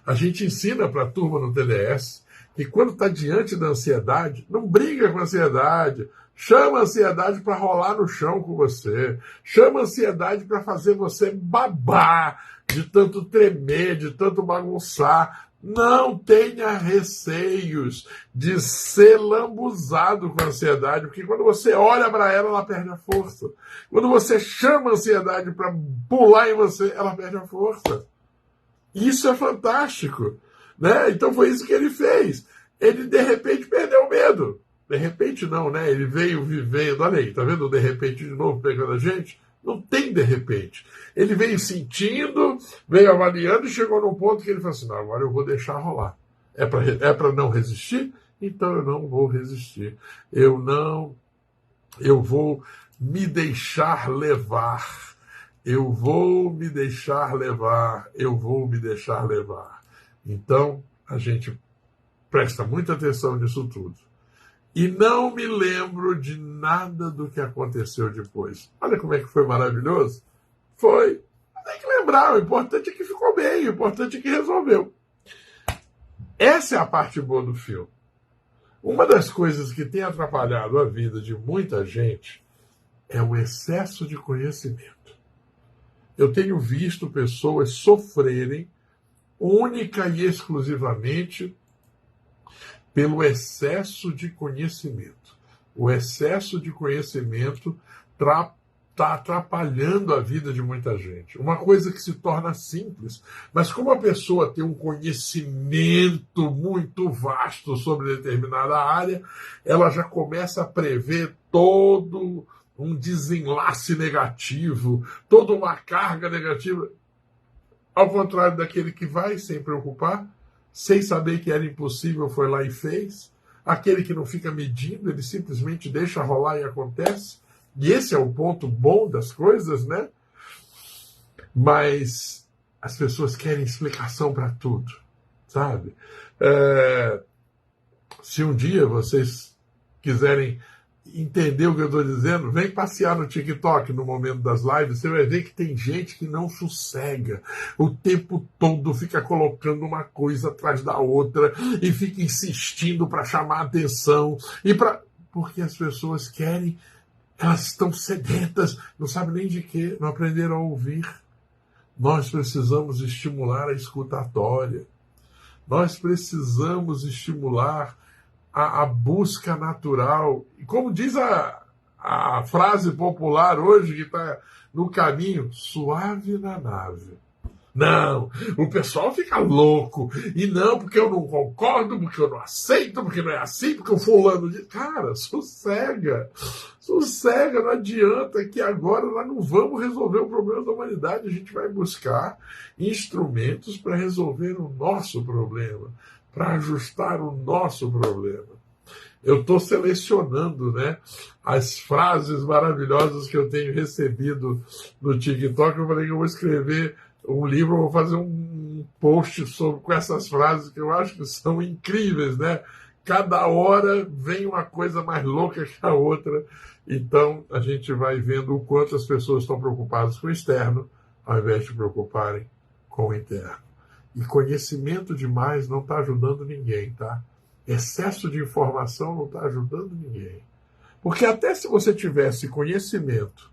A gente ensina para a turma no TDS que quando está diante da ansiedade, não briga com a ansiedade, chama a ansiedade para rolar no chão com você, chama a ansiedade para fazer você babar, de tanto tremer, de tanto bagunçar. Não tenha receios de ser lambuzado com a ansiedade, porque quando você olha para ela, ela perde a força. Quando você chama a ansiedade para pular em você, ela perde a força. Isso é fantástico, né? Então foi isso que ele fez. Ele, de repente, perdeu o medo. De repente não, né? Ele veio vivendo, olha aí, tá vendo o de repente de novo pegando a gente? Não tem de repente. Ele veio sentindo, veio avaliando e chegou num ponto que ele falou assim, não, agora eu vou deixar rolar. É para não resistir? Então eu não vou resistir. Eu vou me deixar levar. Eu vou me deixar levar. Eu vou me deixar levar. Então, a gente presta muita atenção nisso tudo. E não me lembro de nada do que aconteceu depois. Olha como é que foi maravilhoso. Foi. Tem que lembrar, o importante é que ficou bem, o importante é que resolveu. Essa é a parte boa do filme. Uma das coisas que tem atrapalhado a vida de muita gente é o excesso de conhecimento. Eu tenho visto pessoas sofrerem única e exclusivamente pelo excesso de conhecimento. O excesso de conhecimento está atrapalhando a vida de muita gente. Uma coisa que se torna simples, mas como a pessoa tem um conhecimento muito vasto sobre determinada área, ela já começa a prever todo um desenlace negativo, toda uma carga negativa, ao contrário daquele que vai sem preocupar, sem saber que era impossível, foi lá e fez. Aquele que não fica medindo, ele simplesmente deixa rolar e acontece. E esse é o ponto bom das coisas, né? Mas as pessoas querem explicação para tudo, sabe? Se um dia vocês quiserem entender o que eu estou dizendo, vem passear no TikTok no momento das lives, você vai ver que tem gente que não sossega. O tempo todo fica colocando uma coisa atrás da outra e fica insistindo para chamar a atenção. Porque as pessoas querem, elas estão sedentas, não sabem nem de quê, não aprenderam a ouvir. Nós precisamos estimular a escutatória. Nós precisamos estimular a busca natural. E como diz a frase popular hoje, que está no caminho, suave na nave. Não, o pessoal fica louco. E não, porque eu não concordo, porque eu não aceito, porque não é assim, porque o fulano diz. Cara, sossega. Sossega, não adianta que agora nós não vamos resolver o problema da humanidade. A gente vai buscar instrumentos para resolver o nosso problema, para ajustar o nosso problema. Eu estou selecionando, né, as frases maravilhosas que eu tenho recebido no TikTok. Eu falei que eu vou escrever um livro, eu vou fazer um post com essas frases que eu acho que são incríveis, né? Cada hora vem uma coisa mais louca que a outra. Então, a gente vai vendo o quanto as pessoas estão preocupadas com o externo, ao invés de se preocuparem com o interno. E conhecimento demais não está ajudando ninguém, tá? Excesso de informação não está ajudando ninguém. Porque até se você tivesse conhecimento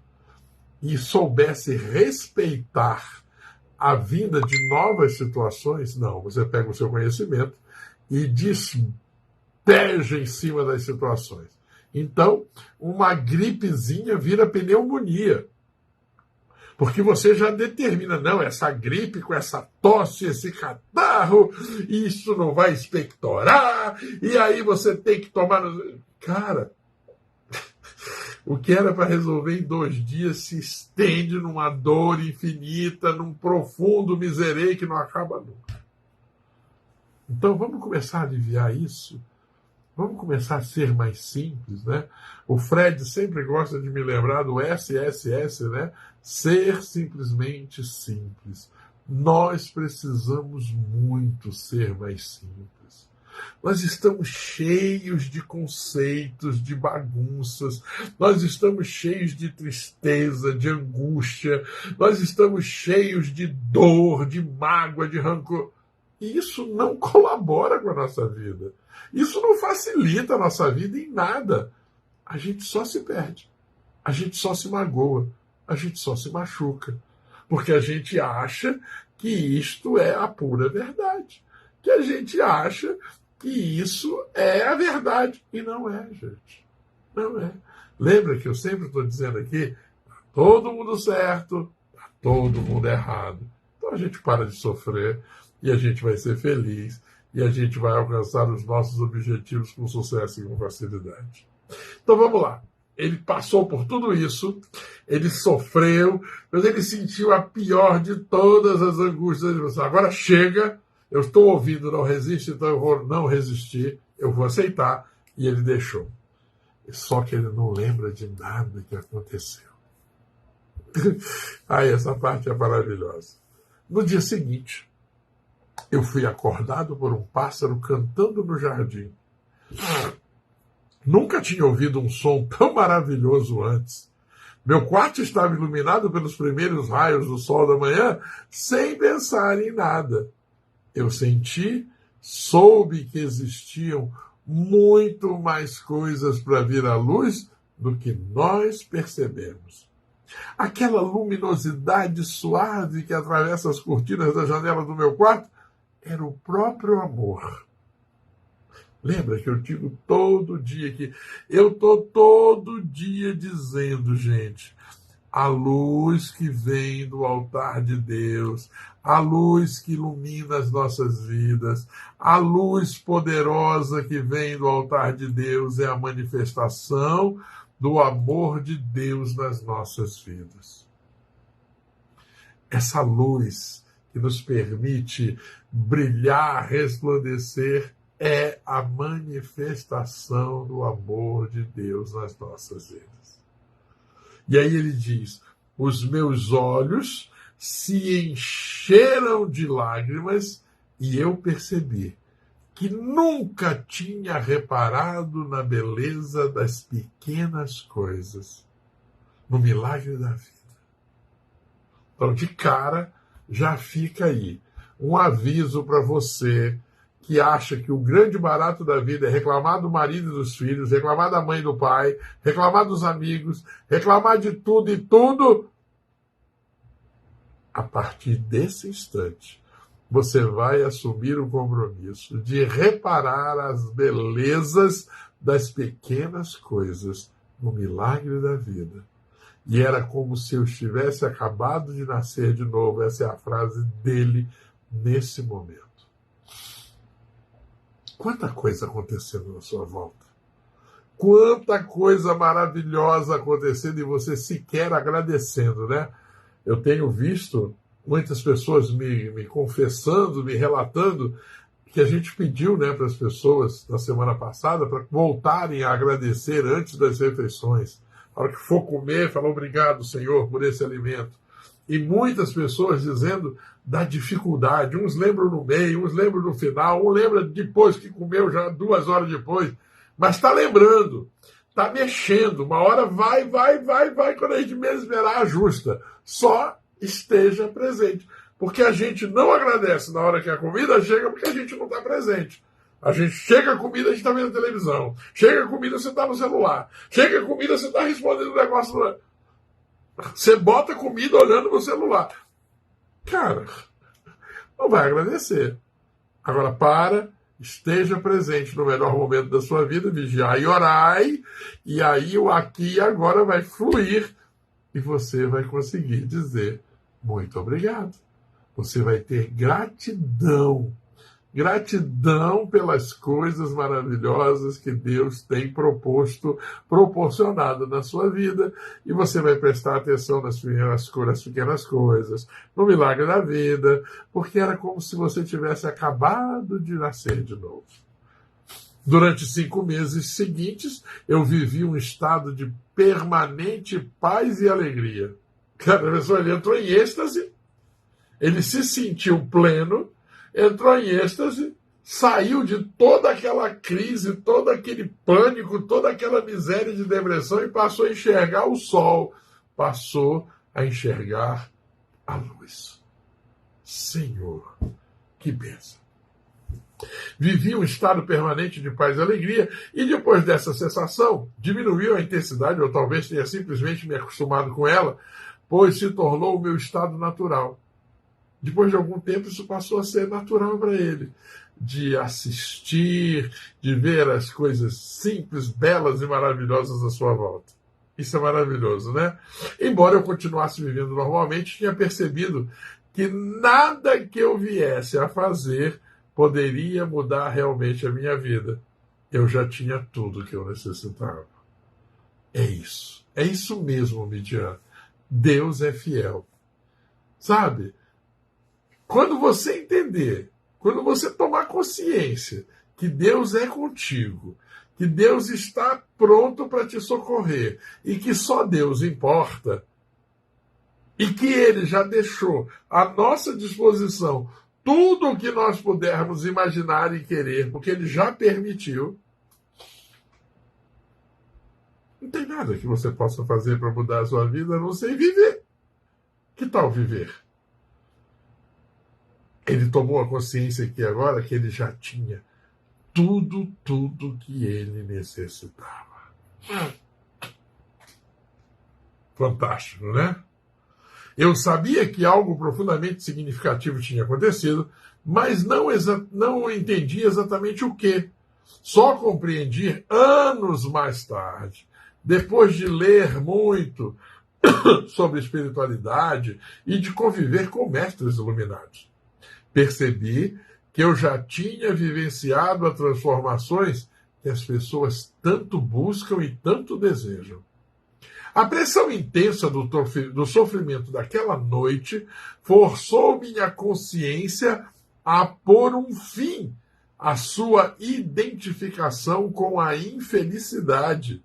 e soubesse respeitar a vinda de novas situações, não. Você pega o seu conhecimento e despeja em cima das situações. Então, uma gripezinha vira pneumonia. Porque você já determina, não, essa gripe com essa tosse, esse catarro, isso não vai expectorar, e aí você tem que tomar... Cara, o que era para resolver em 2 dias se estende numa dor infinita, num profundo miserê que não acaba nunca. Então vamos começar a aliviar isso. Vamos começar a ser mais simples, né? O Fred sempre gosta de me lembrar do SSS, né? Ser simplesmente simples. Nós precisamos muito ser mais simples. Nós estamos cheios de conceitos, de bagunças, nós estamos cheios de tristeza, de angústia, nós estamos cheios de dor, de mágoa, de rancor. E isso não colabora com a nossa vida. Isso não facilita a nossa vida em nada. A gente só se perde. A gente só se magoa. A gente só se machuca. Porque a gente acha que isto é a pura verdade. Que a gente acha que isso é a verdade. E não é, gente. Não é. Lembra que eu sempre estou dizendo aqui, tá todo mundo certo, tá todo mundo errado. Então a gente para de sofrer e a gente vai ser feliz. E a gente vai alcançar os nossos objetivos com sucesso e com facilidade. Então vamos lá. Ele passou por tudo isso, ele sofreu, mas ele sentiu a pior de todas as angústias. Ele falou, agora chega, eu estou ouvindo, não resiste, então eu vou não resistir, eu vou aceitar. E ele deixou. Só que ele não lembra de nada que aconteceu. Aí essa parte é maravilhosa. No dia seguinte, eu fui acordado por um pássaro cantando no jardim. Nunca tinha ouvido um som tão maravilhoso antes. Meu quarto estava iluminado pelos primeiros raios do sol da manhã, sem pensar em nada. Eu soube que existiam muito mais coisas para vir à luz do que nós percebemos. Aquela luminosidade suave que atravessa as cortinas da janela do meu quarto era o próprio amor. Lembra que eu digo todo dia que eu estou todo dia dizendo, gente, a luz que vem do altar de Deus, a luz que ilumina as nossas vidas, a luz poderosa que vem do altar de Deus é a manifestação do amor de Deus nas nossas vidas. Essa luz que nos permite brilhar, resplandecer, é a manifestação do amor de Deus nas nossas vidas. E aí ele diz, os meus olhos se encheram de lágrimas e eu percebi que nunca tinha reparado na beleza das pequenas coisas, no milagre da vida. Então, de cara, já fica aí um aviso para você que acha que o grande barato da vida é reclamar do marido e dos filhos, reclamar da mãe e do pai, reclamar dos amigos, reclamar de tudo e tudo. A partir desse instante, você vai assumir o compromisso de reparar as belezas das pequenas coisas no milagre da vida. E era como se eu estivesse acabado de nascer de novo. Essa é a frase dele nesse momento. Quanta coisa acontecendo na sua volta. Quanta coisa maravilhosa acontecendo e você sequer agradecendo, né? Eu tenho visto muitas pessoas me confessando, me relatando que a gente pediu, né, para as pessoas na semana passada para voltarem a agradecer antes das refeições. Na hora que for comer, falar obrigado, Senhor, por esse alimento. E muitas pessoas dizendo da dificuldade. Uns lembram no meio, uns lembram no final, um lembra depois que comeu, já 2 horas depois. Mas está lembrando, está mexendo. Uma hora vai. Quando a gente menos esperar, ajusta. Só esteja presente. Porque a gente não agradece na hora que a comida chega, porque a gente não está presente. A gente chega a comida, a gente está vendo a televisão. Chega a comida, você está no celular. Chega a comida, você está respondendo o negócio. Você bota a comida olhando no celular. Cara, não vai agradecer. Agora esteja presente no melhor momento da sua vida, vigiai e orai, e aí o aqui e agora vai fluir e você vai conseguir dizer muito obrigado. Você vai ter gratidão. Gratidão pelas coisas maravilhosas que Deus tem proporcionado na sua vida, e você vai prestar atenção nas pequenas coisas, no milagre da vida, porque era como se você tivesse acabado de nascer de novo. Durante 5 meses seguintes, eu vivi um estado de permanente paz e alegria. Cada pessoa, ele entrou em êxtase, ele se sentiu pleno, entrou em êxtase, saiu de toda aquela crise, todo aquele pânico, toda aquela miséria de depressão e passou a enxergar o sol, passou a enxergar a luz. Senhor, que bênção! Vivi um estado permanente de paz e alegria, e depois dessa sensação, diminuiu a intensidade, ou talvez tenha simplesmente me acostumado com ela, pois se tornou o meu estado natural. Depois de algum tempo, isso passou a ser natural para ele, de assistir, de ver as coisas simples, belas e maravilhosas à sua volta. Isso é maravilhoso, né? Embora eu continuasse vivendo normalmente, tinha percebido que nada que eu viesse a fazer poderia mudar realmente a minha vida. Eu já tinha tudo que eu necessitava. É isso mesmo, Midian. Deus é fiel. Sabe? Quando você entender, quando você tomar consciência que Deus é contigo, que Deus está pronto para te socorrer e que só Deus importa, e que Ele já deixou à nossa disposição tudo o que nós pudermos imaginar e querer, porque Ele já permitiu, não tem nada que você possa fazer para mudar a sua vida a não ser viver. Que tal viver? Ele tomou a consciência aqui agora que ele já tinha tudo que ele necessitava. Fantástico, né? Eu sabia que algo profundamente significativo tinha acontecido, mas não entendi exatamente o que. Só compreendi anos mais tarde, depois de ler muito sobre espiritualidade e de conviver com mestres iluminados. Percebi que eu já tinha vivenciado as transformações que as pessoas tanto buscam e tanto desejam. A pressão intensa do sofrimento daquela noite forçou minha consciência a pôr um fim à sua identificação com a infelicidade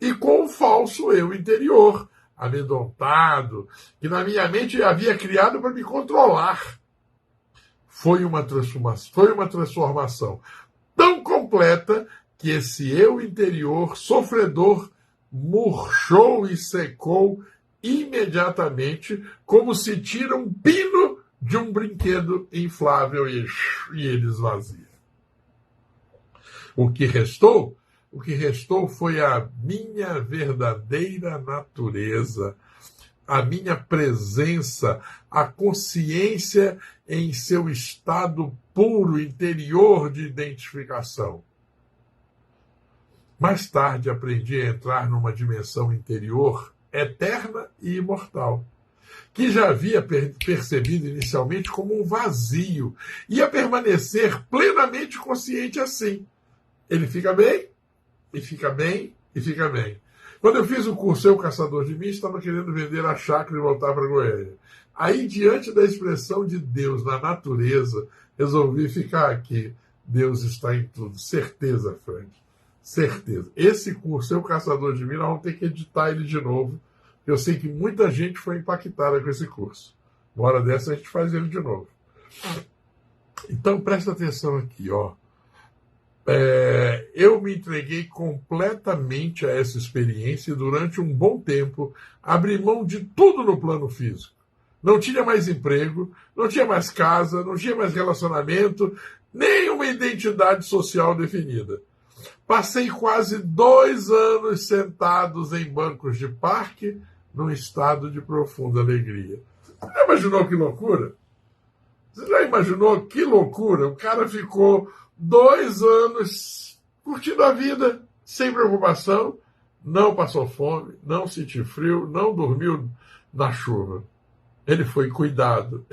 e com o falso eu interior, amedrontado, que na minha mente havia criado para me controlar. Foi uma transformação tão completa que esse eu interior sofredor murchou e secou imediatamente, como se tira um pino de um brinquedo inflável e ele esvazia. O que restou foi a minha verdadeira natureza, a minha presença, a consciência em seu estado puro, interior de identificação. Mais tarde aprendi a entrar numa dimensão interior eterna e imortal, que já havia percebido inicialmente como um vazio, e a permanecer plenamente consciente assim. Ele fica bem, e fica bem, e fica bem. Quando eu fiz o curso Eu, Caçador de Mim, estava querendo vender a chácara e voltar para Goiânia. Aí, diante da expressão de Deus na natureza, resolvi ficar aqui. Deus está em tudo. Certeza, Frank. Certeza. Esse curso Eu, Caçador de Mim, nós vamos ter que editar ele de novo. Eu sei que muita gente foi impactada com esse curso. Uma hora dessa a gente faz ele de novo. Então, presta atenção aqui, ó. Eu me entreguei completamente a essa experiência e durante um bom tempo abri mão de tudo no plano físico. Não tinha mais emprego, não tinha mais casa, não tinha mais relacionamento, nem uma identidade social definida. Passei quase 2 anos sentados em bancos de parque, num estado de profunda alegria. Você já imaginou que loucura? Você já imaginou que loucura? O cara ficou 2 anos curtindo a vida, sem preocupação, não passou fome, não sentiu frio, não dormiu na chuva. Ele foi cuidado.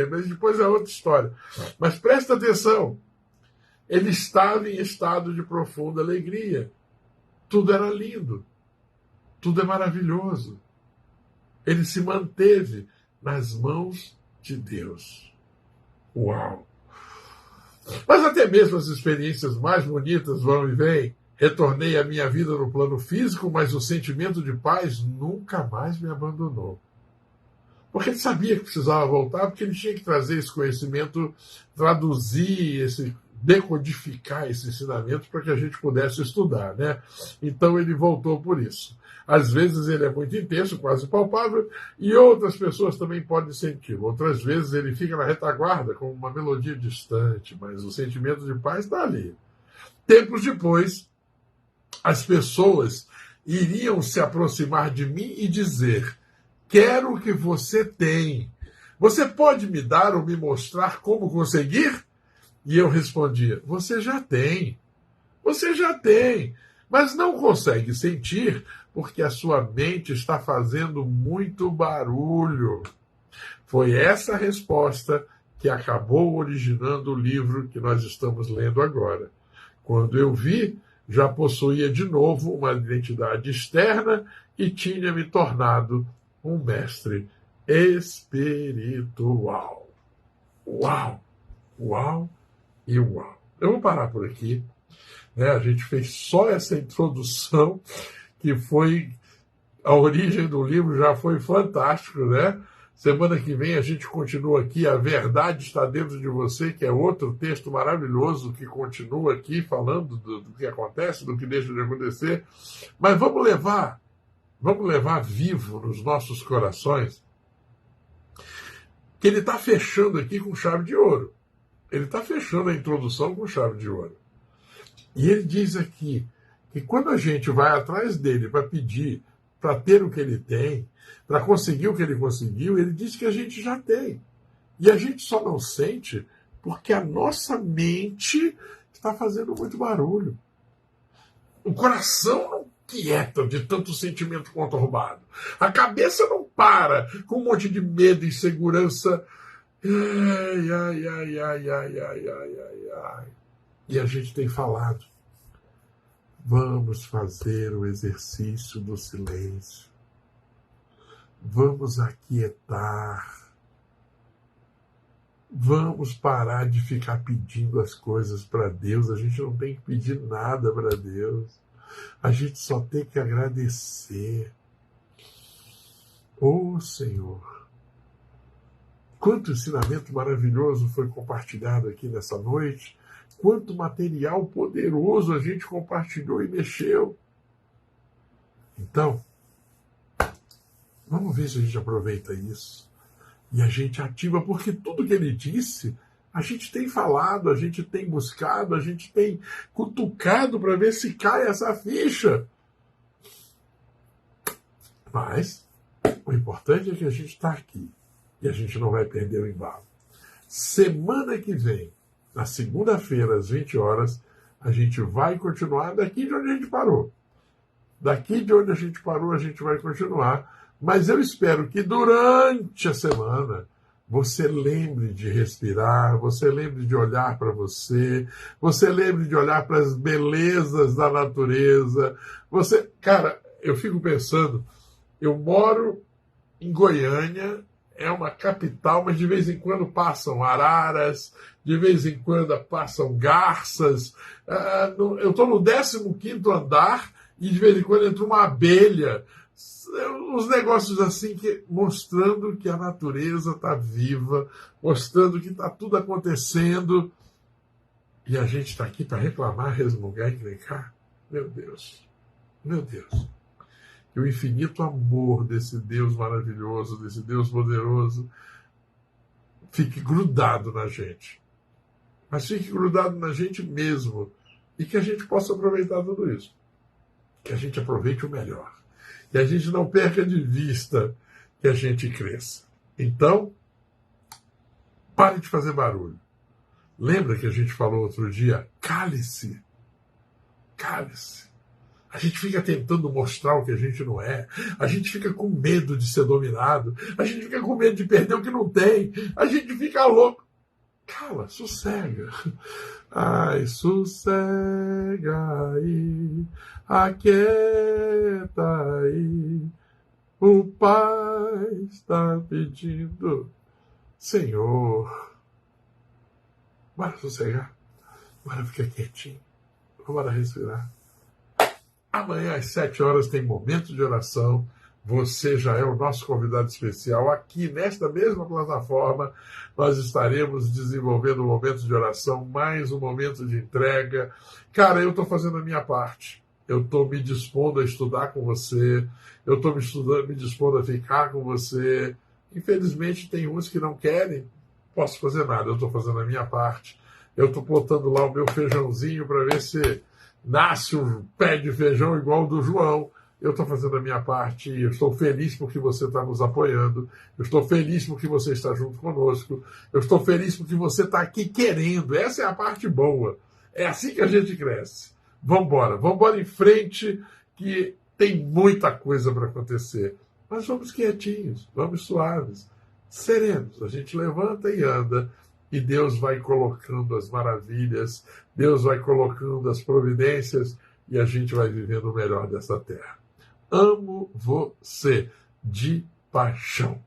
Mas depois é outra história. Mas presta atenção. Ele estava em estado de profunda alegria. Tudo era lindo. Tudo é maravilhoso. Ele se manteve nas mãos de Deus. Uau! Mas até mesmo as experiências mais bonitas vão e vêm. Retornei à minha vida no plano físico, mas o sentimento de paz nunca mais me abandonou. Porque ele sabia que precisava voltar, porque ele tinha que trazer esse conhecimento, traduzir, decodificar esse ensinamento para que a gente pudesse estudar, né? Então ele voltou por isso. Às vezes ele é muito intenso, quase palpável, e outras pessoas também podem senti-lo. Outras vezes ele fica na retaguarda, com uma melodia distante, mas o sentimento de paz está ali. Tempos depois, as pessoas iriam se aproximar de mim e dizer: quero o que você tem. Você pode me dar ou me mostrar como conseguir? E eu respondia: você já tem. Você já tem. Mas não consegue sentir porque a sua mente está fazendo muito barulho. Foi essa a resposta que acabou originando o livro que nós estamos lendo agora. Quando eu vi, já possuía de novo uma identidade externa e tinha me tornado um mestre espiritual. Uau! Uau e uau! Eu vou parar por aqui. Né? A gente fez só essa introdução, que foi a origem do livro, já foi fantástico, né? Semana que vem a gente continua aqui, A Verdade Está Dentro de Você, que é outro texto maravilhoso que continua aqui falando do que acontece, do que deixa de acontecer. Mas vamos levar vivo nos nossos corações que ele está fechando aqui com chave de ouro. Ele está fechando a introdução com chave de ouro. E ele diz aqui que quando a gente vai atrás dele para pedir, para ter o que ele tem, para conseguir o que ele conseguiu, ele diz que a gente já tem. E a gente só não sente porque a nossa mente está fazendo muito barulho. O coração não quieta de tanto sentimento conturbado. A cabeça não para com um monte de medo e insegurança. Ai, ai, ai, ai, ai, ai, ai, ai, ai. E a gente tem falado: vamos fazer o exercício do silêncio. Vamos aquietar. Vamos parar de ficar pedindo as coisas para Deus. A gente não tem que pedir nada para Deus. A gente só tem que agradecer. Ô Senhor, quanto ensinamento maravilhoso foi compartilhado aqui nessa noite. Quanto material poderoso a gente compartilhou e mexeu. Então, vamos ver se a gente aproveita isso. E a gente ativa, porque tudo que ele disse, a gente tem falado, a gente tem buscado, a gente tem cutucado para ver se cai essa ficha. Mas o importante é que a gente está aqui. E a gente não vai perder o embalo. Semana que vem, na segunda-feira, às 20 horas, a gente vai continuar daqui de onde a gente parou. Daqui de onde a gente parou, a gente vai continuar. Mas eu espero que durante a semana você lembre de respirar, você lembre de olhar para você lembre de olhar para as belezas da natureza. Cara, eu fico pensando, eu moro em Goiânia, é uma capital, mas de vez em quando passam araras, de vez em quando passam garças. Eu estou no 15º andar e de vez em quando entra uma abelha. Uns negócios assim, mostrando que a natureza está viva, mostrando que está tudo acontecendo. E a gente está aqui para reclamar, resmungar e encrencar. Meu Deus, meu Deus. Que o infinito amor desse Deus maravilhoso, desse Deus poderoso, fique grudado na gente. Mas fique grudado na gente mesmo. E que a gente possa aproveitar tudo isso. Que a gente aproveite o melhor. Que a gente não perca de vista que a gente cresça. Então, pare de fazer barulho. Lembra que a gente falou outro dia? Cale-se. Cale-se. A gente fica tentando mostrar o que a gente não é. A gente fica com medo de ser dominado. A gente fica com medo de perder o que não tem. A gente fica louco. Cala, sossega. Ai, sossega aí, aquieta aí. O Pai está pedindo. Senhor, bora sossegar. Bora ficar quietinho. Bora respirar. Amanhã às 7 horas tem momento de oração. Você já é o nosso convidado especial. Aqui, nesta mesma plataforma, nós estaremos desenvolvendo um momento de oração, mais um momento de entrega. Cara, eu estou fazendo a minha parte. Eu estou me dispondo a estudar com você. Eu estou me dispondo a ficar com você. Infelizmente, tem uns que não querem. Posso fazer nada. Eu estou fazendo a minha parte. Eu estou botando lá o meu feijãozinho para ver se nasce um pé de feijão igual o do João. Eu estou fazendo a minha parte e eu estou feliz porque você está nos apoiando. Eu estou feliz porque você está junto conosco. Eu estou feliz porque você está aqui querendo. Essa é a parte boa. É assim que a gente cresce. Vamos embora em frente, que tem muita coisa para acontecer. Mas vamos quietinhos, vamos suaves, serenos. A gente levanta e anda. E Deus vai colocando as maravilhas, Deus vai colocando as providências e a gente vai vivendo o melhor dessa terra. Amo você de paixão.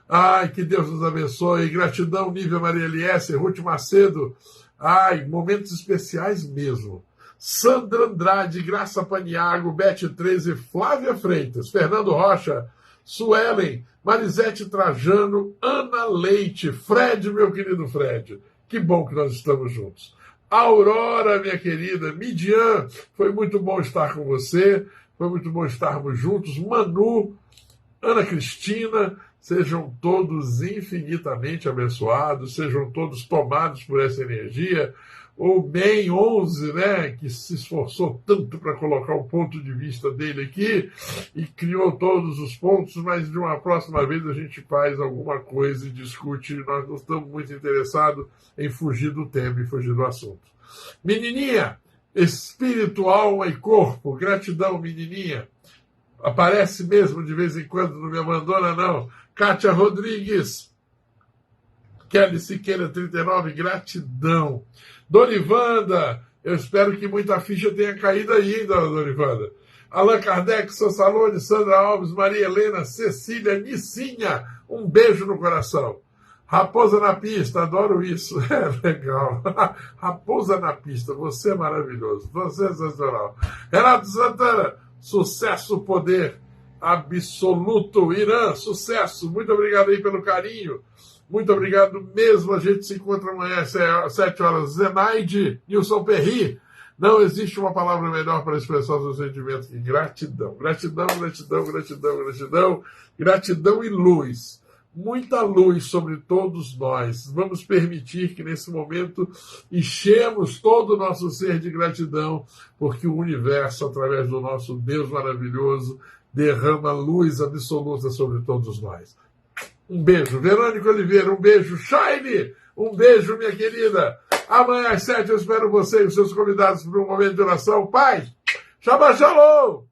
Ai, que Deus nos abençoe. Gratidão, Nívia Maria Eliesse, Ruth Macedo. Ai, momentos especiais mesmo. Sandra Andrade, Graça Paniago, Bete 13, Flávia Freitas, Fernando Rocha, Suelen, Marisete Trajano, Ana Leite, Fred, meu querido Fred. Que bom que nós estamos juntos. Aurora, minha querida, Midian, foi muito bom estar com você, foi muito bom estarmos juntos. Manu, Ana Cristina, sejam todos infinitamente abençoados, sejam todos tomados por essa energia. O Ben 11, né, que se esforçou tanto para colocar o ponto de vista dele aqui e criou todos os pontos, mas de uma próxima vez a gente faz alguma coisa e discute. Nós não estamos muito interessados em fugir do tema e fugir do assunto. Menininha, espírito, alma e corpo, gratidão, menininha. Aparece mesmo de vez em quando, não me abandona não. Kátia Rodrigues, Kelly Siqueira 39, gratidão. Dorivanda, eu espero que muita ficha tenha caído aí, Dorivanda. Allan Kardec, Sassalone, Sandra Alves, Maria Helena, Cecília, Nissinha, um beijo no coração. Raposa na pista, adoro isso, é legal. Raposa na pista, você é maravilhoso, você é sensacional. Renato Santana, sucesso, poder absoluto. Irã, sucesso, muito obrigado aí pelo carinho. Muito obrigado mesmo. A gente se encontra amanhã às 7 horas. Zenaide, Nilson Perry. Não existe uma palavra melhor para expressar os seus sentimentos que gratidão. Gratidão, gratidão, gratidão, gratidão. Gratidão e luz. Muita luz sobre todos nós. Vamos permitir que nesse momento enchemos todo o nosso ser de gratidão, porque o universo, através do nosso Deus maravilhoso, derrama luz absoluta sobre todos nós. Um beijo, Verônica Oliveira, um beijo, Shine, um beijo, minha querida. Amanhã às 7 eu espero você e os seus convidados para um momento de oração. Pai, Shabbat Shalom!